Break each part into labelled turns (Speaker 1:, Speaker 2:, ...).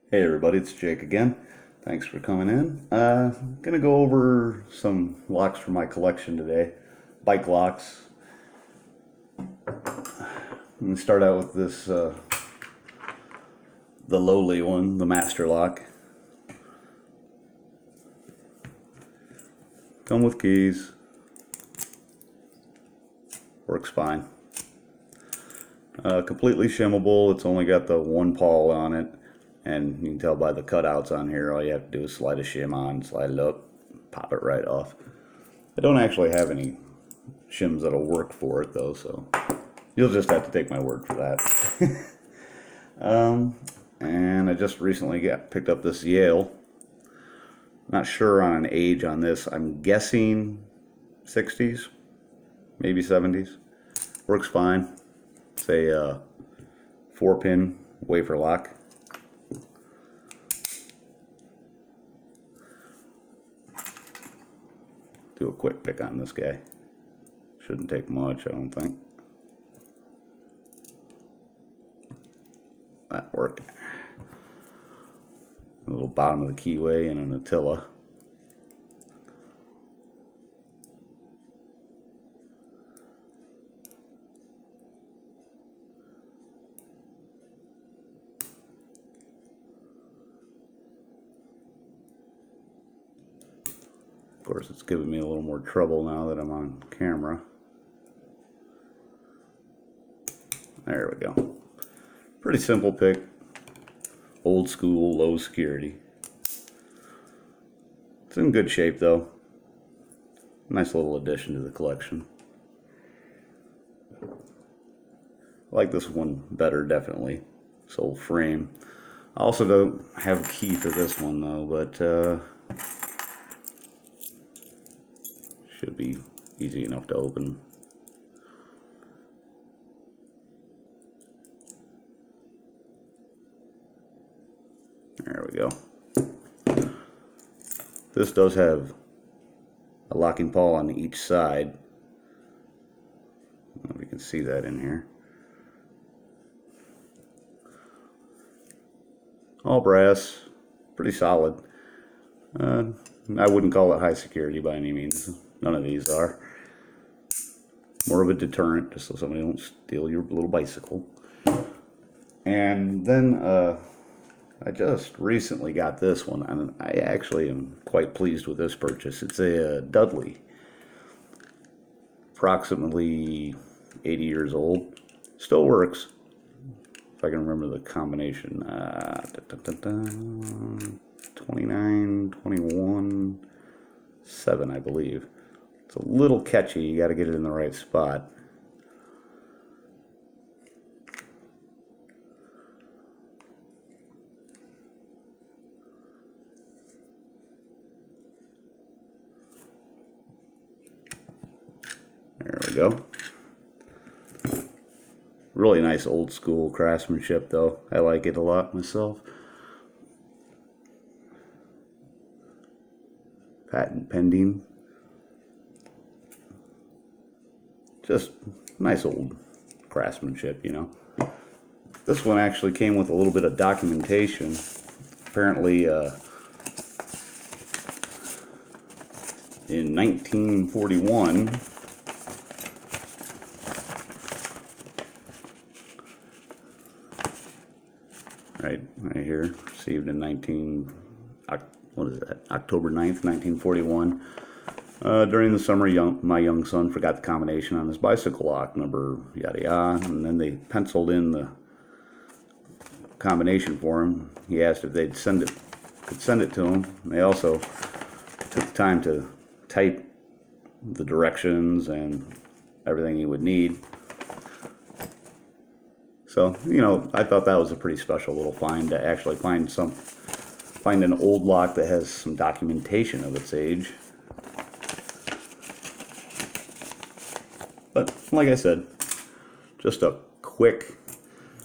Speaker 1: Hey everybody, it's Jake again. Thanks for coming in. Gonna go over some locks from my collection today. Bike locks. I'm gonna start out with this, the lowly one, the Master Lock. Come with keys. Works fine. Completely shimmable. It's only got the one pawl on it. And you can tell by the cutouts on here, all you have to do is slide a shim on, slide it up, pop it right off. I don't actually have any shims that'll work for it though, so you'll just have to take my word for that. And I just recently picked up this Yale. Not sure on an age on this. I'm guessing 60s, maybe 70s. Works fine. It's a 4-pin wafer lock. Do a quick pick on this guy. Shouldn't take much, I don't think. That worked. A little bottom of the keyway and an Attila. Of course, it's giving me a little more trouble now that I'm on camera. There we go. Pretty simple pick. Old school, low security. It's in good shape though. Nice little addition to the collection. I like this one better, definitely. Sole frame. I also don't have a key for this one though, but should be easy enough to open. There we go. This does have a locking pawl on each side. I don't know if you can see that in here. All brass, pretty solid. I wouldn't call it high security by any means. None of these are. More of a deterrent, just so somebody don't steal your little bicycle. And then I just recently got this one, and I actually am quite pleased with this purchase. It's a Dudley, approximately 80 years old. Still works, if I can remember the combination. 29, 21, 7, I believe. It's a little catchy. You got to get it in the right spot. There we go. Really nice old school craftsmanship though. I like it a lot myself. Patent pending. Just nice old craftsmanship, you know. This one actually came with a little bit of documentation. Apparently in 1941, right here, received in October 9th, 1941. During the summer, my young son forgot the combination on his bicycle lock, number yada yada, and then they penciled in the combination for him. He asked if could send it to him. And they also took the time to type the directions and everything he would need. So, you know, I thought that was a pretty special little find to actually find an old lock that has some documentation of its age. But like I said, just a quick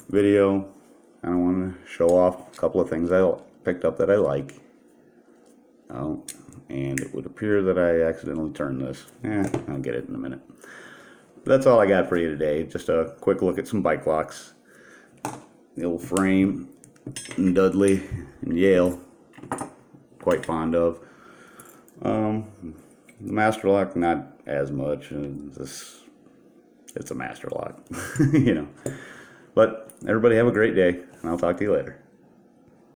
Speaker 1: video. I want to show off a couple of things I picked up that I like. Oh, and it would appear that I accidentally turned this. I'll get it in a minute. But that's all I got for you today. Just a quick look at some bike locks. The old frame. and Dudley and Yale quite fond of. The Master Lock, not as much. It's a Master Lock, you know. But everybody have a great day, and I'll talk to you later.